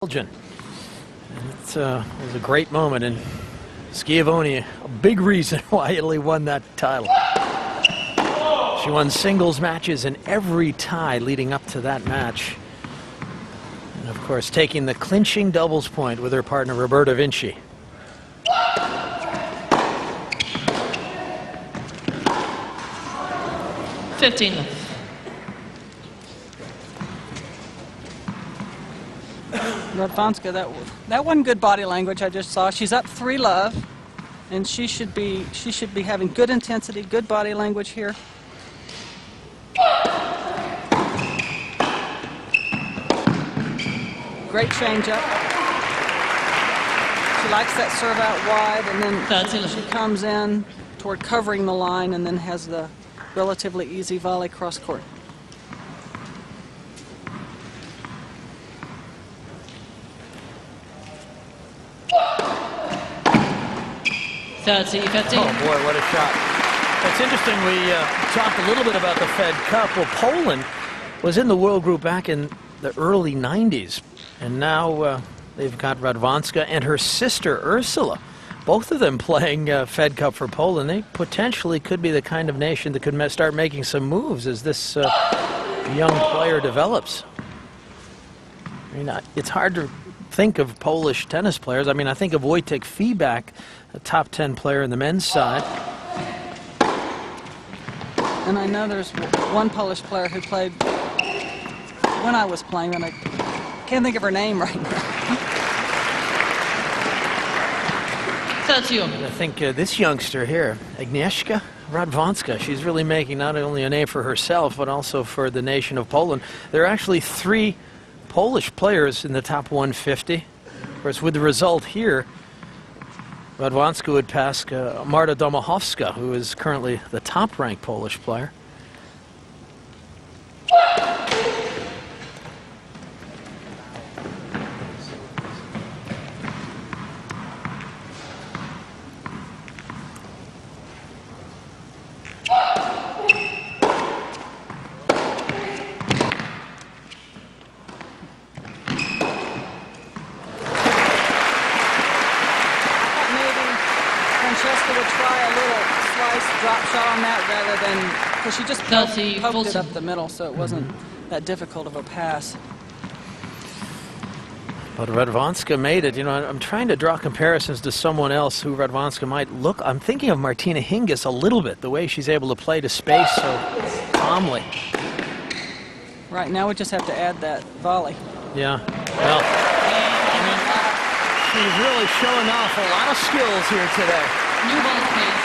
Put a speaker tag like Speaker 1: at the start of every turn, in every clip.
Speaker 1: Belgian. And it was a great moment, and Schiavone, a big reason why Italy won that title. She won singles matches in every tie leading up to that match. And of course, taking the clinching doubles point with her partner Roberta Vinci.
Speaker 2: Radwanska, that wasn't good body language. I just saw she's up 3-love, and she should be having good intensity, good body language here. Great change up. She likes that serve out wide, and then she comes in toward covering the line, and then has the relatively easy volley cross court.
Speaker 1: Oh boy, what a shot. It's interesting, we talked a little bit about the Fed Cup. Well, Poland was in the World Group back in the early 90s, and now they've got Radwanska and her sister Ursula, both of them playing Fed Cup for Poland. They potentially could be the kind of nation that could start making some moves as this young player develops. I mean, it's hard to think of Polish tennis players. I mean, I think of Wojtek Fibak, a top 10 player in the men's side.
Speaker 2: And I know there's one Polish player who played when I was playing, and I can't think of her name right now.
Speaker 1: I think this youngster here, Agnieszka Radwanska, she's really making not only a name for herself, but also for the nation of Poland. There are actually 3 Polish players in the top 150. Of course, with the result here, Radwanska would pass Marta Domachowska, who is currently the top-ranked Polish player.
Speaker 2: Francesca would try a little slice drop shot on that rather than, because she just poked it up the middle, so it wasn't that difficult of a pass.
Speaker 1: But Radwanska made it. You know, I'm trying to draw comparisons to someone else who Radwanska might look. I'm thinking of Martina Hingis a little bit, the way she's able to play to space so calmly.
Speaker 2: Right, now we just have to add that volley.
Speaker 1: Yeah, well, I mean, she's really showing off a lot of skills here today.
Speaker 3: New ball space.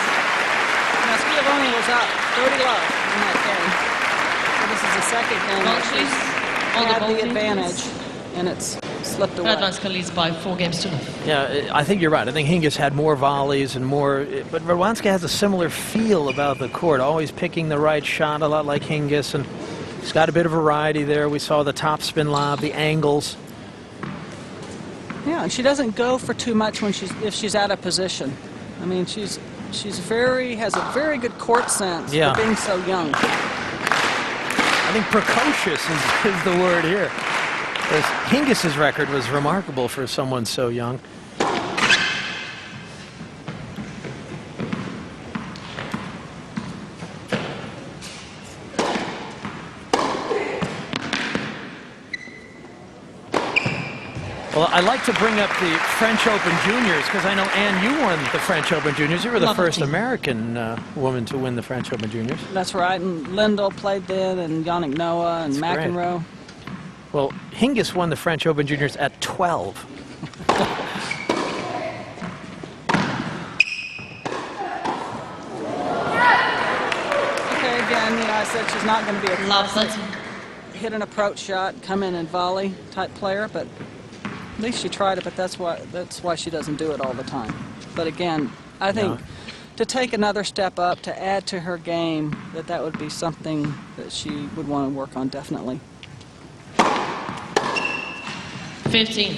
Speaker 2: Now Schiavone was up 30-love in that game. So this is the second game. She's had the advantage, and it's slipped away.
Speaker 3: Radwanska leads by 4 games to 0.
Speaker 1: Yeah, I think you're right. I think Hingis had more volleys and more, but Radwanska has a similar feel about the court, always picking the right shot, a lot like Hingis, and she's got a bit of variety there. We saw the top spin lob, the angles.
Speaker 2: Yeah, and she doesn't go for too much when if she's out of position. I mean, has a very good court sense for being so young.
Speaker 1: I think precocious is the word here. Hingis's record was remarkable for someone so young. Well, I like to bring up the French Open Juniors because I know, Anne, you won the French Open Juniors. You were the first American woman to win the French Open Juniors.
Speaker 2: That's right, and Lindell played then, and Yannick Noah, and McEnroe.
Speaker 1: Well, Hingis won the French Open Juniors at 12.
Speaker 2: Okay, again, you know, I said she's not going to be a classic hit an approach shot, come in and volley type player, but at least she tried it, but that's why she doesn't do it all the time. But again, I think to take another step up, to add to her game, that would be something that she would want to work on, definitely.
Speaker 3: 15.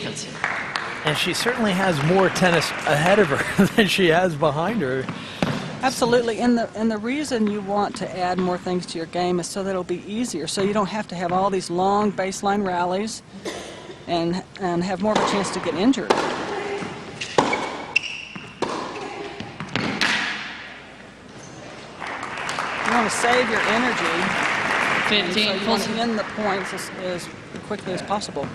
Speaker 1: And she certainly has more tennis ahead of her than she has behind her.
Speaker 2: Absolutely, and the reason you want to add more things to your game is so that it'll be easier, so you don't have to have all these long baseline rallies. and have more of a chance to get injured. You want to save your energy.
Speaker 3: 15,
Speaker 2: So you want to
Speaker 3: 14.
Speaker 2: end the points as quickly as possible.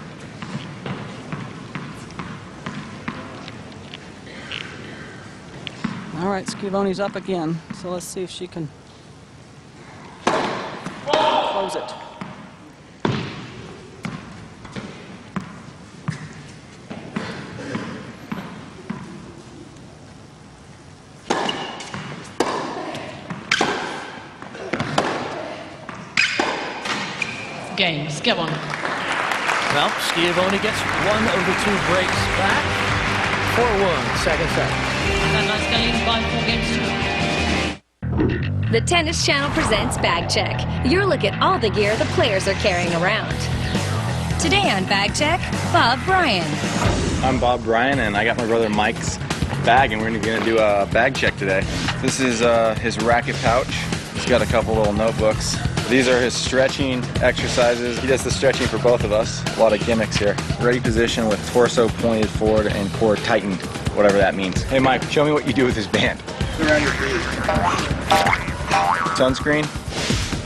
Speaker 2: All right, Schiavone's up again, so let's see if she can close it.
Speaker 3: Game, Schiavone.
Speaker 1: Well, Schiavone gets one of the 2 breaks back. 4-1, second set.
Speaker 3: Radwanska leads by 4 games to 1.
Speaker 4: The Tennis Channel presents Bag Check, your look at all the gear the players are carrying around. Today on Bag Check, Bob Bryan.
Speaker 5: I'm Bob Bryan, and I got my brother Mike's bag, and we're going to do a bag check today. This is his racket pouch. He's got a couple little notebooks. These are his stretching exercises. He does the stretching for both of us. A lot of gimmicks here. Ready position with torso pointed forward and core tightened, whatever that means. Hey Mike, show me what you do with this band. Around your feet. Sunscreen,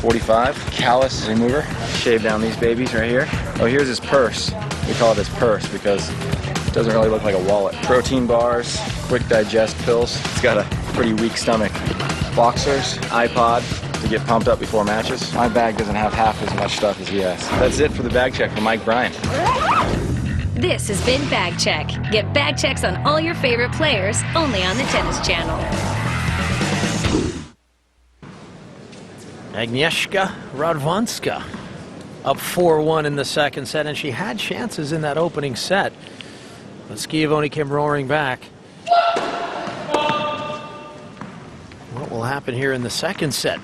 Speaker 5: 45. Callus remover. Shave down these babies right here. Oh, here's his purse. We call it his purse because it doesn't really look like a wallet. Protein bars, quick digest pills. It's got a pretty weak stomach. Boxers, iPod to get pumped up before matches. My bag doesn't have half as much stuff as he has. That's it for the bag check from Mike Bryan.
Speaker 4: This has been Bag Check. Get bag checks on all your favorite players only on the Tennis Channel.
Speaker 1: Agnieszka Radwanska up 4-1 in the second set, and she had chances in that opening set, but Schiavone came roaring back. What will happen here in the second set?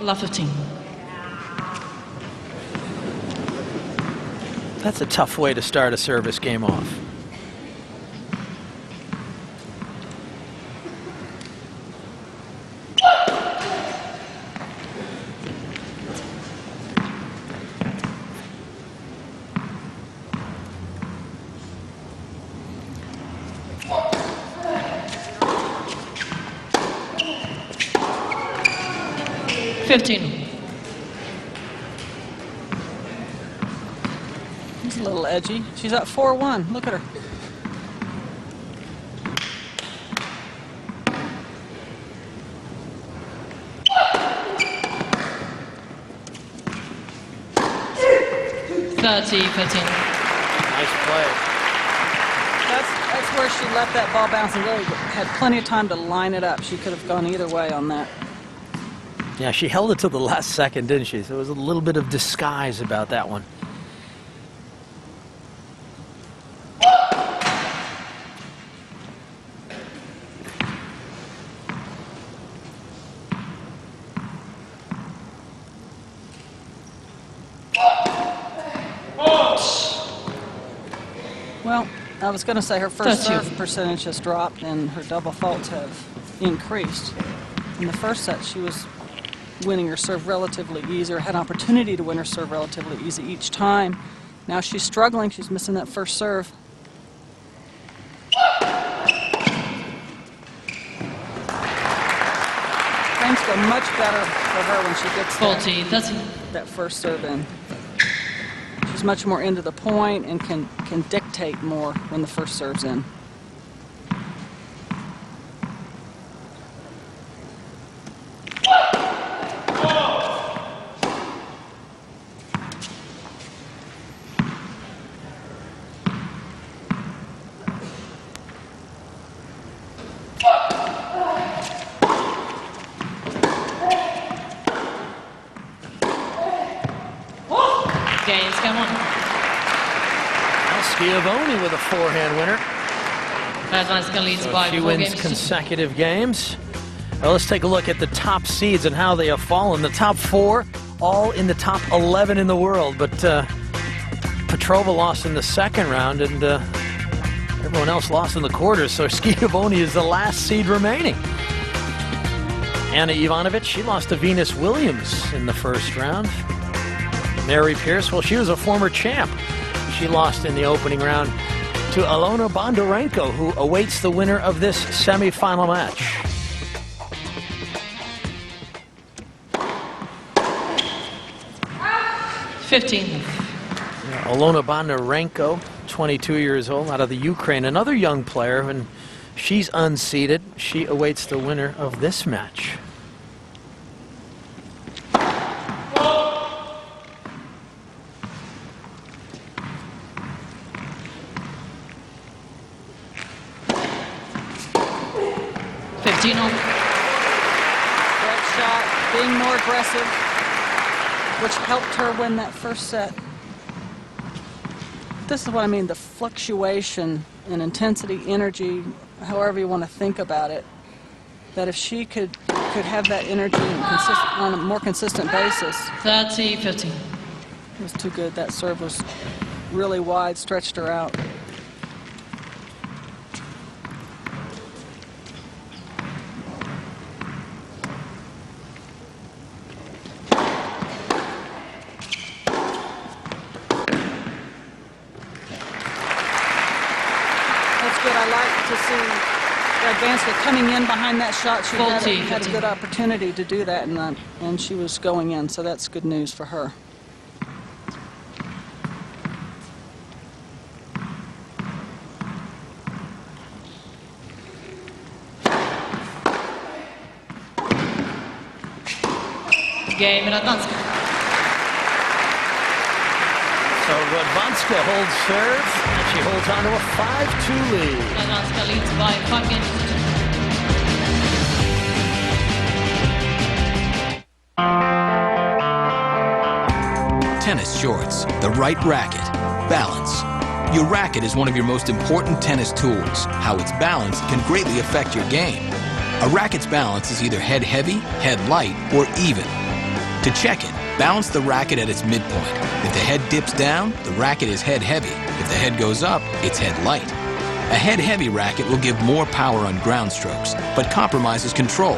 Speaker 3: La 15.
Speaker 1: That's a tough way to start a service game off.
Speaker 2: It's a little edgy. She's at 4-1. Look at her.
Speaker 1: Nice play.
Speaker 2: That's where she let that ball bounce and really had plenty of time to line it up. She could have gone either way on that.
Speaker 1: Yeah, she held it till the last second, didn't she? So there was a little bit of disguise about that one.
Speaker 2: Well, I was going to say her first serve percentage has dropped and her double faults have increased. In the first set, she was winning her serve relatively easy, or had an opportunity to win her serve relatively easy each time. Now she's struggling. She's missing that first serve. Things go much better for her when she gets
Speaker 3: 40, 30.
Speaker 2: that first serve in. She's much more into the point and can dictate more when the first serve's in.
Speaker 3: Games, come on.
Speaker 1: Schiavone with a forehand winner.
Speaker 3: Radwanska leads
Speaker 1: So
Speaker 3: by
Speaker 1: she
Speaker 3: 4
Speaker 1: wins
Speaker 3: games to 2.
Speaker 1: consecutive games. Well, let's take a look at the top seeds and how they have fallen. The top 4, all in the top 11 in the world. But Petrova lost in the second round, and everyone else lost in the quarters. So Schiavone is the last seed remaining. Anna Ivanovic, she lost to Venus Williams in the first round. Mary Pierce, well, she was a former champ. She lost in the opening round to Alona Bondarenko, who awaits the winner of this semifinal match. Alona Bondarenko, 22 years old, out of the Ukraine, another young player, and she's unseeded. She awaits the winner of this match.
Speaker 2: Great shot, being more aggressive, which helped her win that first set. This is what I mean, the fluctuation in intensity, energy, however you want to think about it, that if she could have that energy on a more consistent basis.
Speaker 3: 30-15.
Speaker 2: It was too good. That serve was really wide, stretched her out. Radwanska coming in behind that shot. She had a good opportunity to do that, and she was going in, so that's good news for her.
Speaker 3: Game Radwanska.
Speaker 1: So Radwanska holds serve, and she holds on to a 5-2 lead.
Speaker 3: Radwanska leads by 5 games to 2.
Speaker 6: Tennis shorts, the right racket, balance. Your racket is one of your most important tennis tools. How it's balanced can greatly affect your game. A racket's balance is either head heavy, head light, or even. To check it, balance the racket at its midpoint. If the head dips down, the racket is head heavy. If the head goes up, it's head light. A head heavy racket will give more power on ground strokes, but compromises control.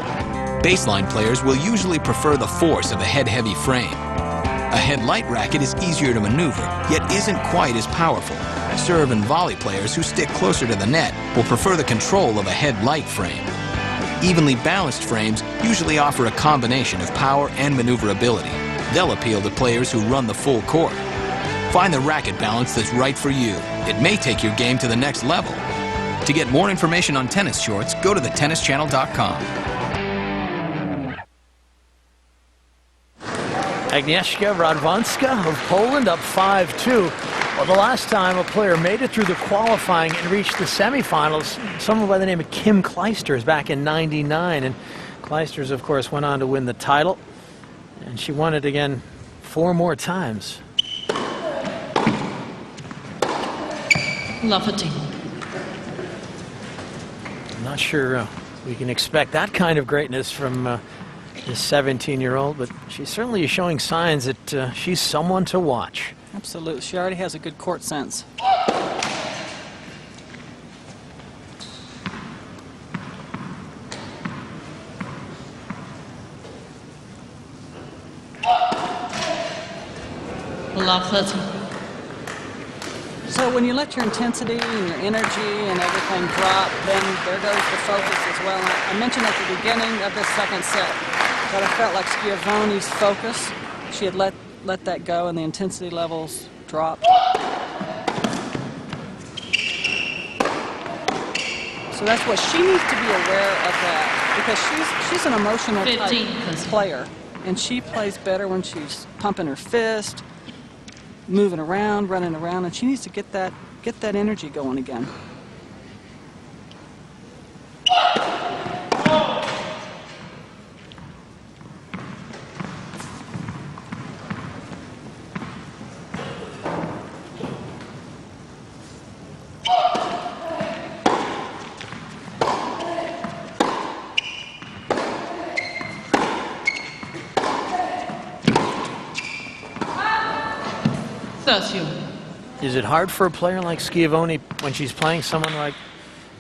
Speaker 6: Baseline players will usually prefer the force of a head heavy frame. A head light racket is easier to maneuver, yet isn't quite as powerful. Serve and volley players who stick closer to the net will prefer the control of a head light frame. Evenly balanced frames usually offer a combination of power and maneuverability. They'll appeal to players who run the full court. Find the racket balance that's right for you. It may take your game to the next level. To get more information on tennis shorts, go to thetennischannel.com.
Speaker 1: Agnieszka Radwanska of Poland up 5-2. Well, the last time a player made it through the qualifying and reached the semifinals, someone by the name of Kim Clijsters back in '99. And Clijsters, of course, went on to win the title. And she won it again 4 more times.
Speaker 3: Lafferty.
Speaker 1: I'm not sure we can expect that kind of greatness from this 17-year-old, but she certainly is showing signs that she's someone to watch.
Speaker 2: Absolutely. She already has a good court sense.
Speaker 3: Lafferty.
Speaker 2: So when you let your intensity and your energy and everything drop, then there goes the focus as well. And I mentioned at the beginning of this second set that I felt like Schiavone's focus, she had let that go and the intensity levels dropped. So that's what she needs to be aware of, that, because she's an emotional type player, and she plays better when she's pumping her fist, moving around, running around, and she needs to get that energy going again.
Speaker 1: Is it hard for a player like Schiavone when she's playing someone like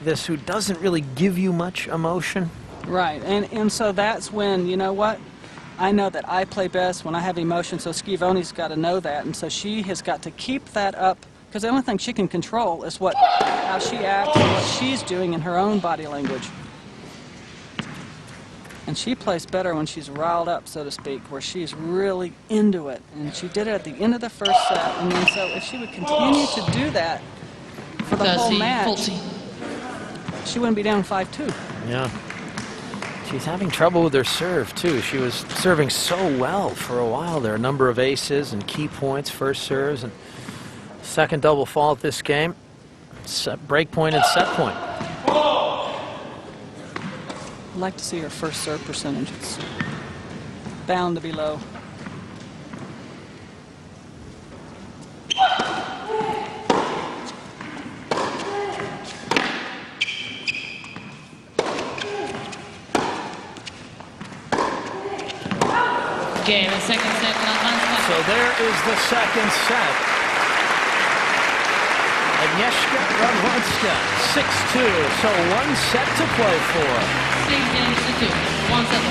Speaker 1: this who doesn't really give you much emotion?
Speaker 2: Right, and so that's when, you know what? I know that I play best when I have emotion, so Schiavone's got to know that, and so she has got to keep that up, because the only thing she can control is how she acts and what she's doing in her own body language. And she plays better when she's riled up, so to speak, where she's really into it. And she did it at the end of the first set, and then so if she would continue to do that for the whole match,
Speaker 3: 40.
Speaker 2: she wouldn't be down 5-2.
Speaker 1: Yeah. She's having trouble with her serve, too. She was serving so well for a while there. A number of aces and key points, first serves, and second double fault this game. Break point and set point.
Speaker 2: I'd like to see her first serve percentage. It's bound to be low.
Speaker 3: Game and second set, Radwanska.
Speaker 1: So there is the second set. Agnieszka Radwanska, 6-2. So one set to play for.
Speaker 3: 6 games to 2. 1-7.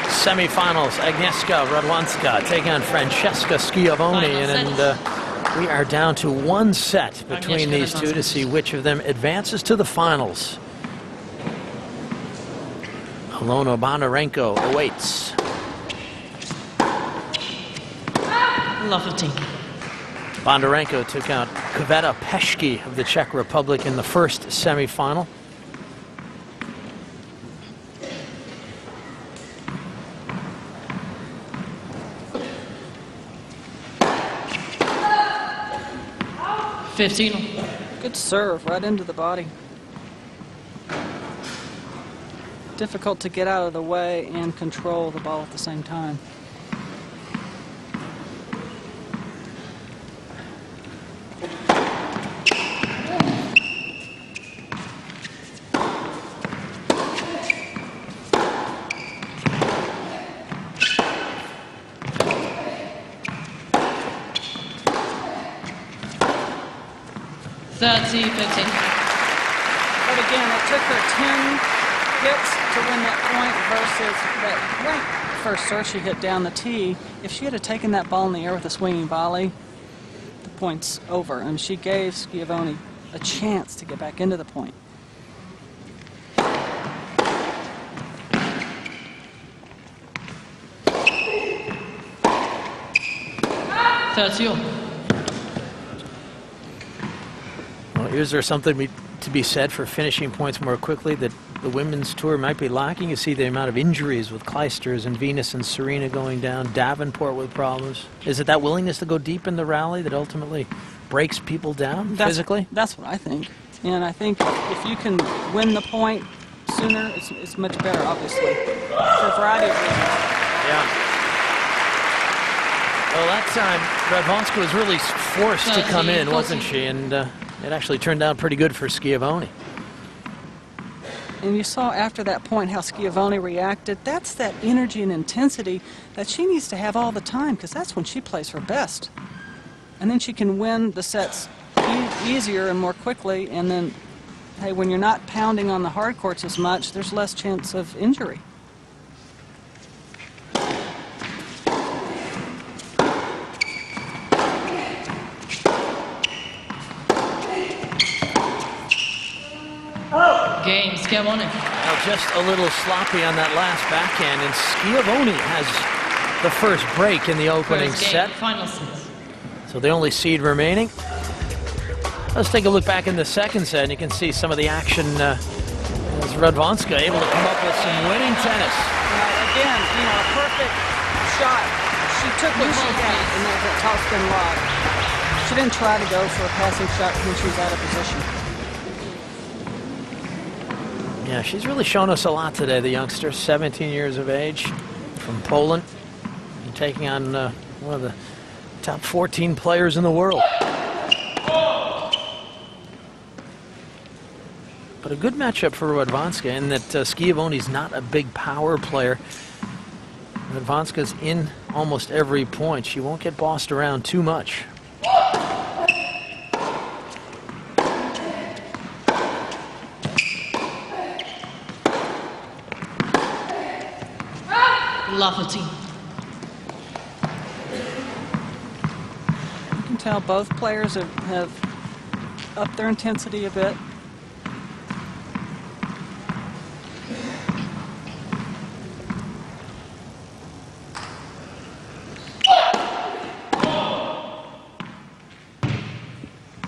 Speaker 1: Semifinals, Agnieszka Radwanska taking on Francesca Schiavone. And we are down to one set between these two to see which of them advances to the finals. Alona Bondarenko awaits.
Speaker 3: Lafferty.
Speaker 1: Bondarenko took out Květa Peschke of the Czech Republic in the first semifinal.
Speaker 2: Good serve right into the body. Difficult to get out of the way and control the ball at the same time. But again, it took her 10 hits to win that point versus that first serve she hit down the tee. If she had taken that ball in the air with a swinging volley, the point's over. And she gave Schiavone a chance to get back into the point.
Speaker 1: Well, is there something to be said for finishing points more quickly that the women's tour might be lacking? You see the amount of injuries with Clijsters and Venus and Serena going down, Davenport with problems. Is it that willingness to go deep in the rally that ultimately breaks people down physically?
Speaker 2: That's what I think. And I think if you can win the point sooner, it's much better, obviously, for a variety of reasons.
Speaker 1: Yeah. Well, that time, Radwanska was really forced to come in, wasn't she? And it actually turned out pretty good for Schiavone.
Speaker 2: And you saw after that point how Schiavone reacted. That's that energy and intensity that she needs to have all the time, because that's when she plays her best. And then she can win the sets easier and more quickly. And then, hey, when you're not pounding on the hard courts as much, there's less chance of injury.
Speaker 3: Game, Schiavone.
Speaker 1: Well, just a little sloppy on that last backhand, and Schiavone has the first break in the opening
Speaker 3: First game,
Speaker 1: set.
Speaker 3: final set.
Speaker 1: So the only seed remaining. Let's take a look back in the second set, and you can see some of the action as Radwanska able to come up with some winning tennis.
Speaker 2: Again, you know, a perfect shot. She took what she had in that topspin lob. She didn't try to go for a passing shot when she was out of position.
Speaker 1: Yeah, she's really shown us a lot today, the youngster, 17 years of age, from Poland, and taking on one of the top 14 players in the world. But a good matchup for Radwanska in that Schiavone's not a big power player. Radwanska's in almost every point. She won't get bossed around too much.
Speaker 3: Lafferty.
Speaker 2: You can tell both players have upped their intensity a bit.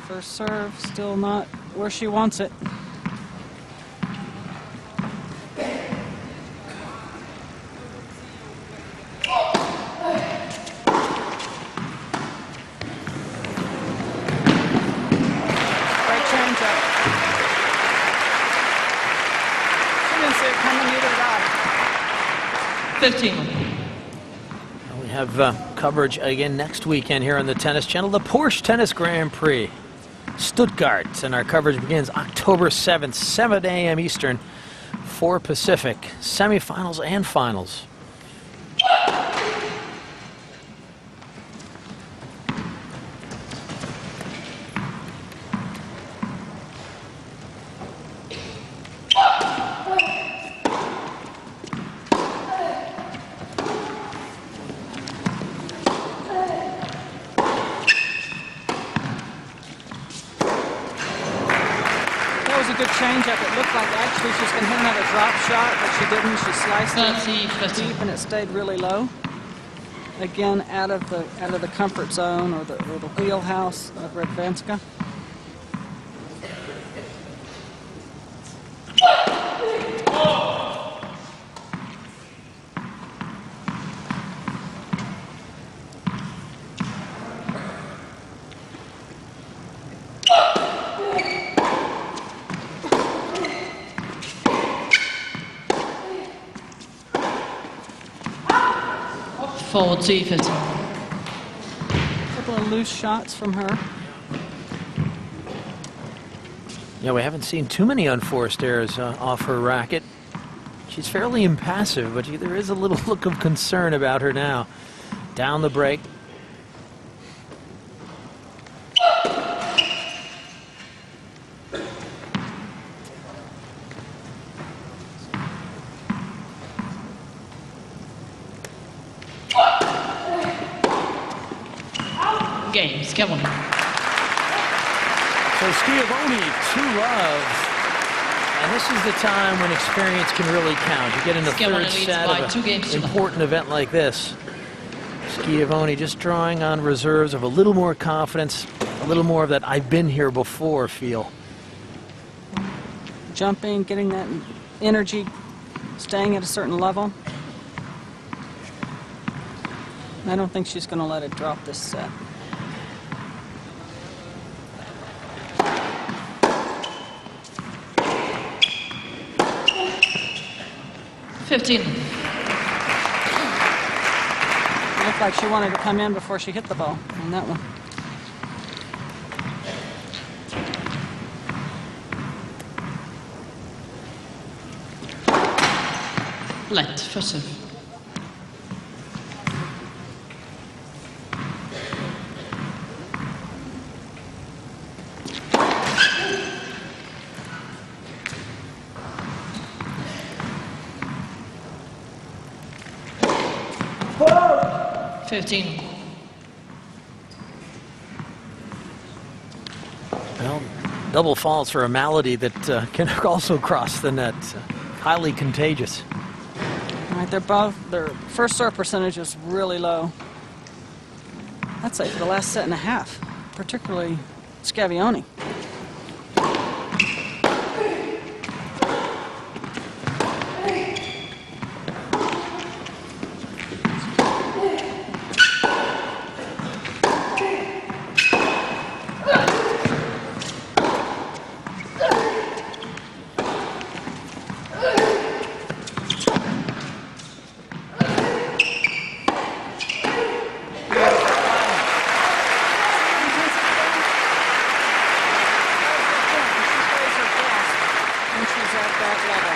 Speaker 2: First serve, still not where she wants it. Great changeup. She didn't see it coming, neither did I.
Speaker 3: 15.
Speaker 1: We have coverage again next weekend here on the Tennis Channel, the Porsche Tennis Grand Prix, Stuttgart, and our coverage begins October 7th, 7 a.m. Eastern, 4 Pacific, semifinals and finals.
Speaker 2: Good changeup. It looked like actually she was going to hit another drop shot, but she didn't. She sliced it deep, and it stayed really low. Again, out of the comfort zone or the wheelhouse of Radwanska.
Speaker 3: A
Speaker 2: couple of loose shots from her.
Speaker 1: Yeah, we haven't seen too many unforced errors off her racket. She's fairly impassive, but there is a little look of concern about her now. Down the break.
Speaker 3: Game, Schiavone.
Speaker 1: So Schiavone, 2-love. And this is the time when experience can really count. You get in the
Speaker 3: Schiavone
Speaker 1: third
Speaker 3: leads
Speaker 1: set
Speaker 3: by
Speaker 1: of
Speaker 3: 2 games to
Speaker 1: an
Speaker 3: 1.
Speaker 1: important event like this. Schiavone just drawing on reserves of a little more confidence, a little more of that I've been here before feel.
Speaker 2: Jumping, getting that energy, staying at a certain level. I don't think she's going to let it drop this set. It looked like she wanted to come in before she hit the ball on that one.
Speaker 3: Light, first serve. Whoa! 15.
Speaker 1: Well, double faults for a malady that can also cross the net. Highly contagious.
Speaker 2: All right, their first serve percentage is really low. I'd say for the last set and a half, particularly Schiavone. When she's at that level.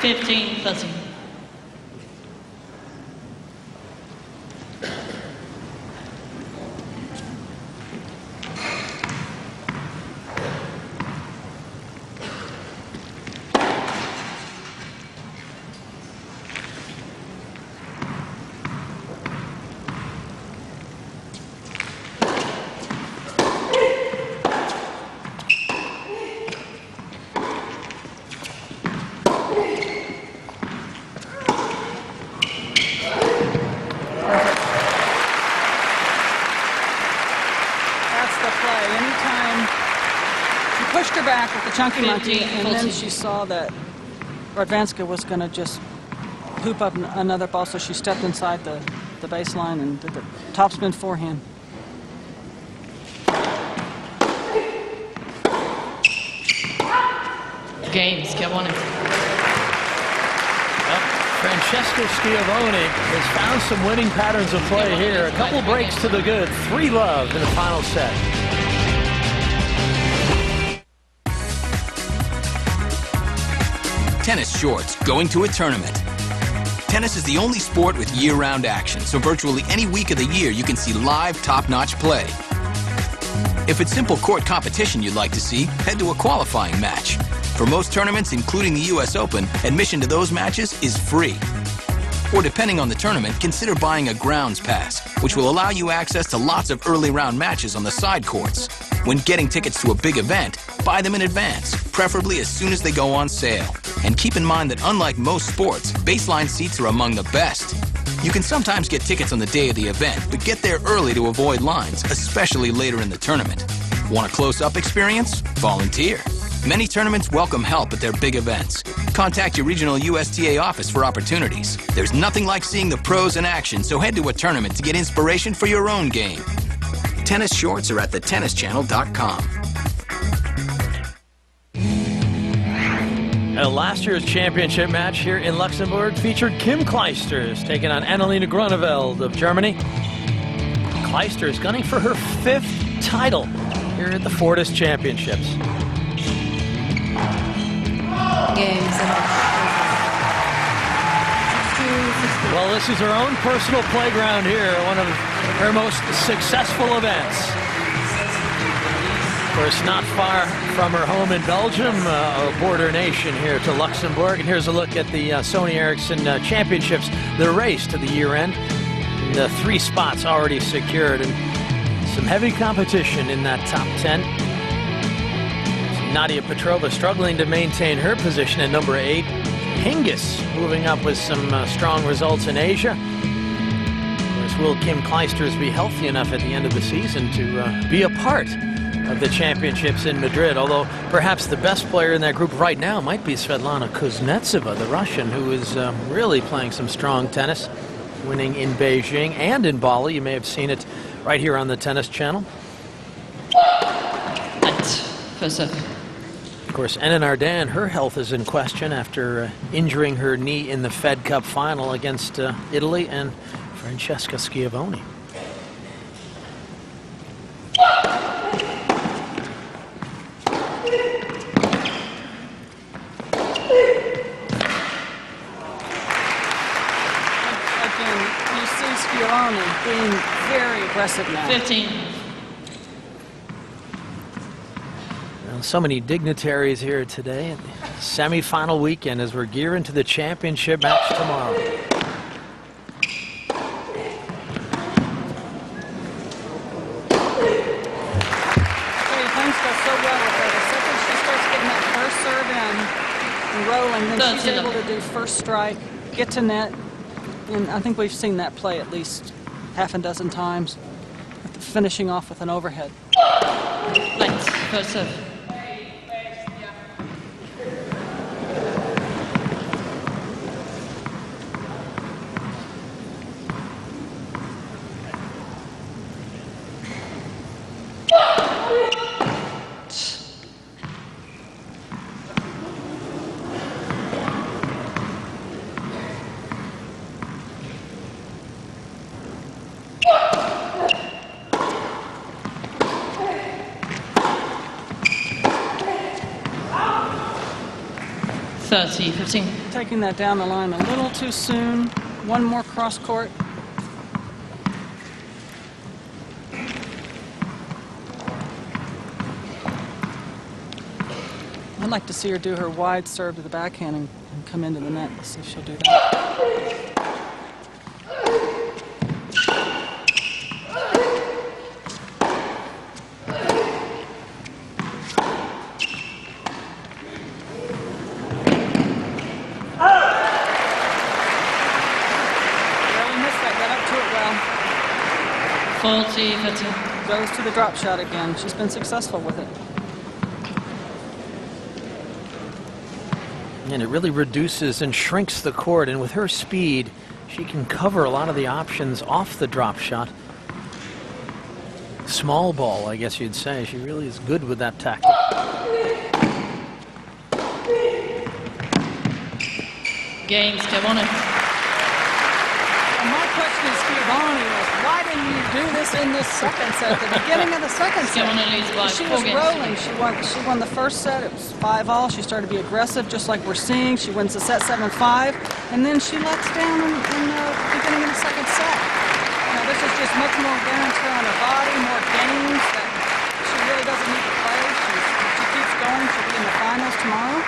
Speaker 3: 15-13.
Speaker 2: back with the chunky monkey,
Speaker 3: 15,
Speaker 2: and then
Speaker 3: 14.
Speaker 2: she saw that Radwanska was going to just hoop up another ball, so she stepped inside the baseline and did the topspin forehand.
Speaker 3: Game, Schiavone.
Speaker 1: Francesca Schiavone has found some winning patterns of play here. A couple breaks to the good. 3-love in the final set.
Speaker 6: Tennis shorts going to a tournament. Tennis is the only sport with year-round action, so virtually any week of the year you can see live, top-notch play. If it's simple court competition you'd like to see, head to a qualifying match. For most tournaments, including the US Open, admission to those matches is free. Or depending on the tournament, consider buying a grounds pass, which will allow you access to lots of early round matches on the side courts. When getting tickets to a big event, buy them in advance, preferably as soon as they go on sale. And keep in mind that unlike most sports, baseline seats are among the best. You can sometimes get tickets on the day of the event, but get there early to avoid lines, especially later in the tournament. Want a close-up experience? Volunteer. Many tournaments welcome help at their big events. Contact your regional USTA office for opportunities. There's nothing like seeing the pros in action, so head to a tournament to get inspiration for your own game. Tennis shorts are at thetennischannel.com.
Speaker 1: Last year's championship match here in Luxembourg featured Kim Clijsters taking on Annalena Grunewald of Germany. Clijsters gunning for her 5th title here at the Fortis Championships.
Speaker 3: Game,
Speaker 1: Well, this is her own personal playground here, one of her most successful events. Of course, not far from her home in Belgium, a border nation here to Luxembourg. And here's a look at the Sony Ericsson Championships, the race to the year end. The 3 spots already secured and some heavy competition in that top 10. Nadia Petrova struggling to maintain her position at number 8. Hingis moving up with some strong results in Asia. Of course, will Kim Clijsters be healthy enough at the end of the season to be a part of the championships in Madrid? Although perhaps the best player in that group right now might be Svetlana Kuznetsova, the Russian, who is really playing some strong tennis, winning in Beijing and in Bali. You may have seen it right here on the Tennis Channel.
Speaker 3: First serve.
Speaker 1: Of course, Anna Nardan, her health is in question after injuring her knee in the Fed Cup final against Italy and Francesca Schiavone.
Speaker 2: Again, you see Schiavone being very aggressive now.
Speaker 3: 15.
Speaker 1: So many dignitaries here today at the semifinal weekend as we're gearing to the championship match tomorrow.
Speaker 2: Things go so well with her. The second she starts getting that first serve in and rolling, then she's able to do first strike, get to net, and I think we've seen that play at least half a dozen times, finishing off with an overhead.
Speaker 3: Light. First serve.
Speaker 2: Taking that down the line a little too soon. One more cross court. I'd like to see her do her wide serve to the backhand and come into the net. Let's see if she'll do that.
Speaker 3: Fortis.
Speaker 2: Goes to the drop shot again. She's been successful with it.
Speaker 1: And it really reduces and shrinks the court, and with her speed, she can cover a lot of the options off the drop shot. Small ball, I guess you'd say. She really is good with that tactic.
Speaker 3: Game, Schiavone.
Speaker 2: My question is, Schiavone, was why didn't you do this in the second set, at the beginning of the second set?
Speaker 3: Schiavone leads by
Speaker 2: She
Speaker 3: 4
Speaker 2: was
Speaker 3: games.
Speaker 2: rolling. She won the first set. It was 5-all. She started to be aggressive, just like we're seeing. She wins the set 7-5, and then she lets down in the beginning of the second set. This is just much more wear and tear on her body, more games that she really doesn't need to play. She keeps going. She'll be in the finals tomorrow.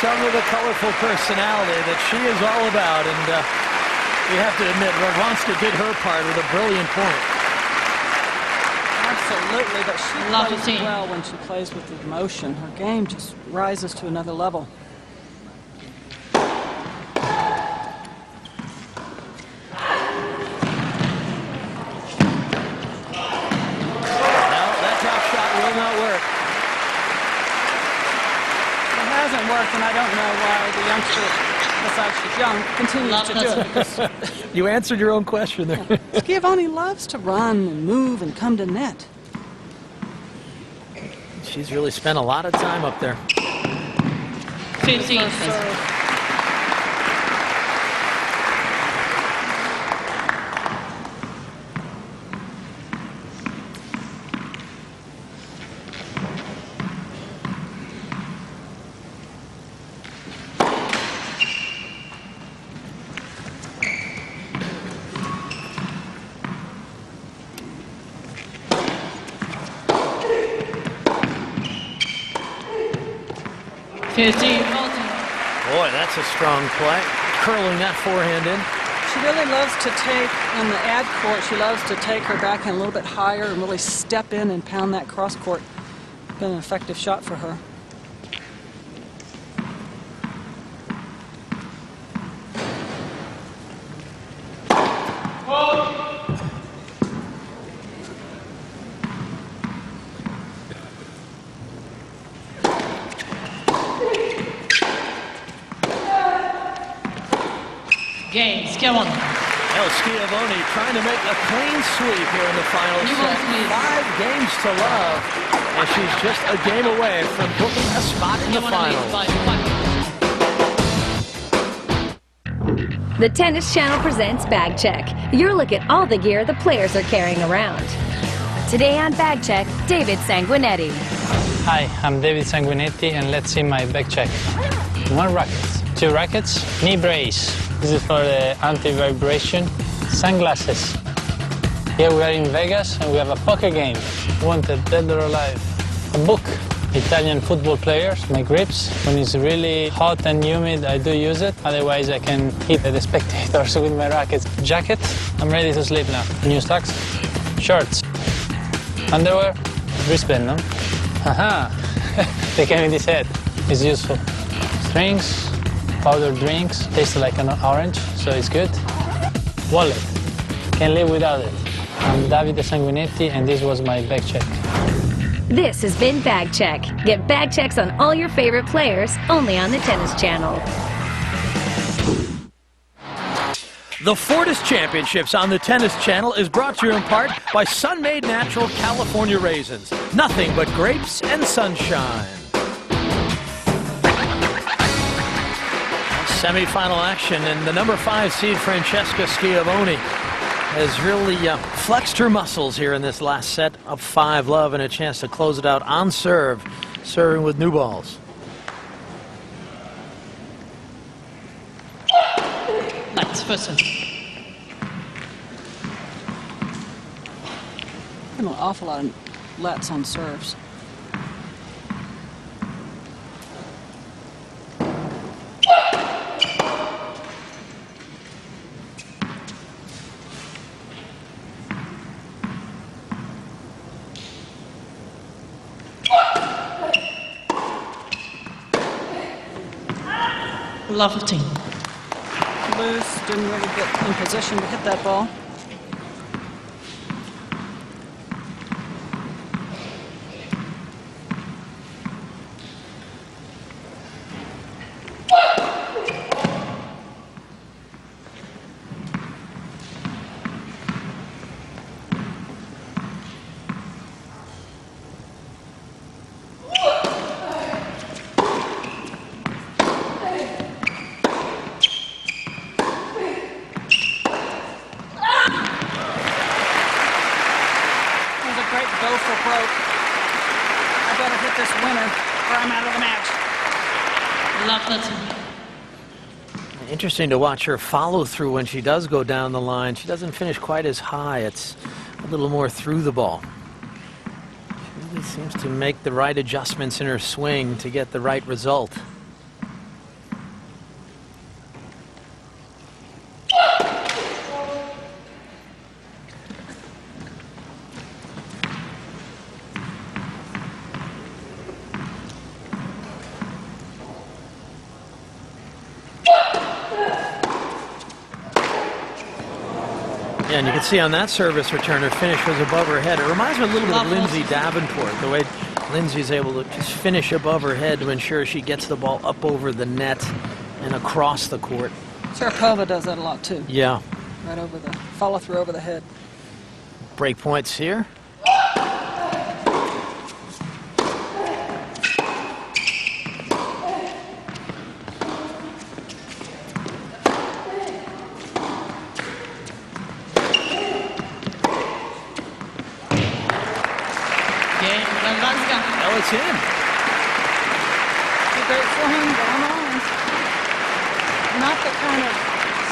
Speaker 1: Some of the colorful personality that she is all about, and we have to admit, Radwanska did her part with a brilliant point.
Speaker 2: Absolutely, but she
Speaker 3: Love to
Speaker 2: plays
Speaker 3: see.
Speaker 2: well when she plays with emotion. Her game just rises to another level.
Speaker 1: No, that drop shot will not work.
Speaker 2: It hasn't worked, and I don't know why the youngster, besides she's young, continues
Speaker 3: Love
Speaker 2: to
Speaker 3: to
Speaker 2: do
Speaker 3: see.
Speaker 2: it. Because
Speaker 1: You answered your own question there.
Speaker 2: Schiavone loves to run and move and come to net.
Speaker 1: She's really spent a lot of time up there.
Speaker 3: 15.
Speaker 2: First serve.
Speaker 1: Boy, that's a strong play. Curling that forehand in.
Speaker 2: She really loves to take, in the ad court, she loves to take her backhand a little bit higher and really step in and pound that cross court. Been an effective shot for her.
Speaker 3: Game, Schiavone.
Speaker 1: El Schiavone trying to make a clean sweep here in the final
Speaker 3: You
Speaker 1: set.
Speaker 3: won't sweep.
Speaker 1: 5 games to love, and she's just a game away from booking a spot in the
Speaker 3: Schiavone leads
Speaker 1: finals.
Speaker 3: by 5.
Speaker 4: The Tennis Channel presents Bag Check, your look at all the gear the players are carrying around. Today on Bag Check, David Sanguinetti.
Speaker 7: Hi, I'm David Sanguinetti, and let's see my bag check. 1 racket, 2 rackets, knee brace. This is for the anti-vibration. Sunglasses. Here we are in Vegas, and we have a poker game. Wanted, dead or alive. A book. Italian football players, my grips. When it's really hot and humid, I do use it. Otherwise, I can hit the spectators with my rackets. Jacket. I'm ready to sleep now. New socks. Shorts. Underwear. Wristband, no? Haha. They came in this head. It's useful. Drinks. Powdered drinks. Tastes like an orange, so it's good. Wallet. Can't live without it. I'm Davide Sanguinetti, and this was my bag check.
Speaker 4: This has been Bag Check. Get bag checks on all your favorite players only on the Tennis Channel.
Speaker 1: The Fortis Championships on the Tennis Channel is brought to you in part by Sun-Made Natural California Raisins. Nothing but grapes and sunshine. Semi-final action, and the number 5 seed Francesca Schiavone has really flexed her muscles here in this last set of 5-love, and a chance to close it out on serve, serving with new balls.
Speaker 3: Nice, first set.
Speaker 2: An awful lot of lets on serves.
Speaker 3: Lofty.
Speaker 2: Loose, didn't really get in position to hit that ball. Go for broke. I better hit this winner or I'm out of the match.
Speaker 3: Lovely.
Speaker 1: Interesting to watch her follow through when she does go down the line. She doesn't finish quite as high. It's a little more through the ball. She really seems to make the right adjustments in her swing to get the right result. Yeah, and you can see on that service return, her finish was above her head. It reminds me a little bit of Lindsay Davenport, the way Lindsay's able to just finish above her head to ensure she gets the ball up over the net and across the court.
Speaker 2: Sharapova does that a lot too.
Speaker 1: Yeah.
Speaker 2: Right over the follow through over the head.
Speaker 1: Break points here. Oh, it's in.
Speaker 2: Great forehand, going on. Not the kind of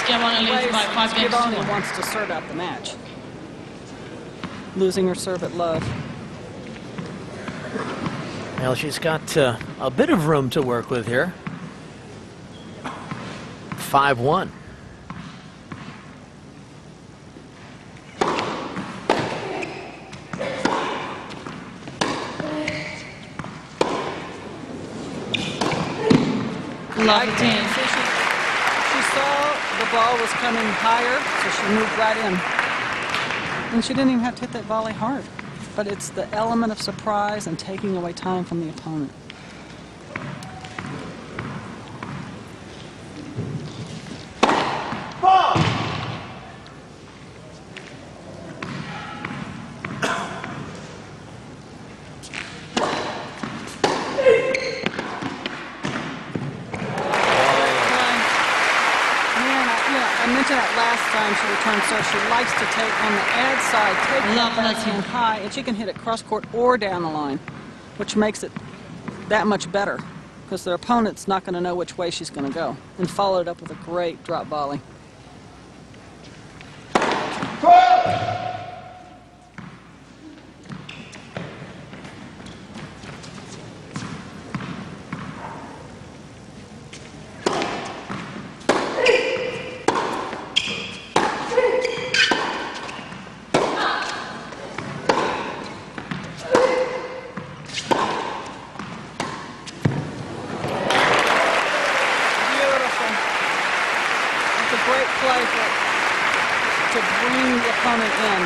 Speaker 3: Schiavone leads by 5 games to
Speaker 2: Schiavone
Speaker 3: 1.
Speaker 2: wants to serve out the match. Losing her serve at love.
Speaker 1: Well, she's got a bit of room to work with here. 5-1.
Speaker 3: Lofty.
Speaker 2: She saw the ball was coming higher, so she moved right in. And she didn't even have to hit that volley hard. But it's the element of surprise and taking away time from the opponent. She returns serve. She likes to take on the ad side, take the backhand high, and she can hit it cross court or down the line, which makes it that much better because their opponent's not going to know which way she's going to go. And followed up with a great drop volley. To bring the opponent in,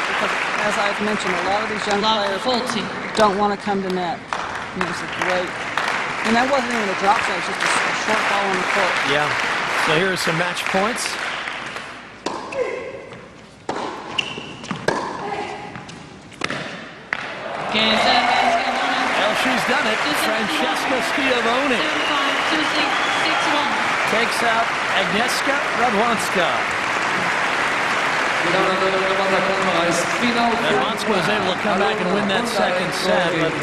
Speaker 2: because as I've mentioned, a lot of these young players don't want to come to net. And it was a great, and that wasn't even a drop shot, it was just a short ball on the court.
Speaker 1: Yeah. So here are some match points. Well, she's done it. Francesca Schiavone
Speaker 3: 7-5, 2-6, 6-1.
Speaker 1: takes out Agnieszka Radwanska. Radwanska was able to come back and win that second set, but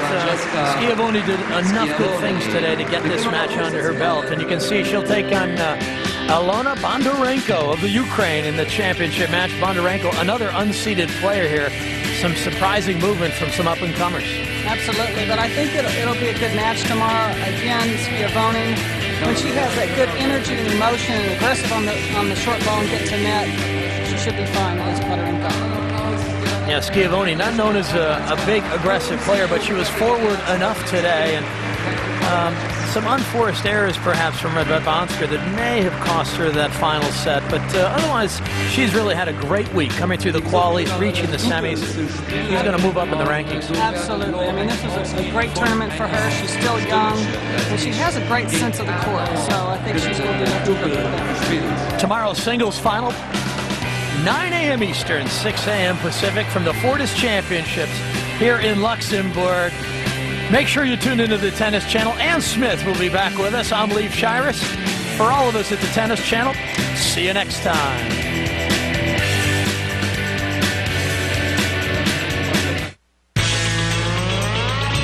Speaker 1: Schiavone did enough good things today to get this match under her belt. And you can see she'll take on Alona Bondarenko of the Ukraine in the championship match. Bondarenko, another unseeded player here. Some surprising movement from some up-and-comers.
Speaker 2: Absolutely, but I think it'll be a good match tomorrow. Again, Schiavone, when she has that good energy and emotion and aggressive on the short ball and get to net, she should be fine against Bondarenko.
Speaker 1: Yeah, Schiavone, not known as a big aggressive player, but she was forward enough today, and Some unforced errors, perhaps, from Radwanska that may have cost her that final set. But otherwise, she's really had a great week coming through the qualies, reaching the semis. She's going to move up in the rankings.
Speaker 2: Absolutely. I mean, this was a great tournament for her. She's still young, and she has a great sense of the court. So I think she's going to do nothing but get better.
Speaker 1: Tomorrow's singles final, 9 a.m. Eastern, 6 a.m. Pacific, from the Fortis Championships here in Luxembourg. Make sure you tune into the Tennis Channel. Ann Smith will be back with us. I'm Leif Shiras. For all of us at the Tennis Channel, see you next time.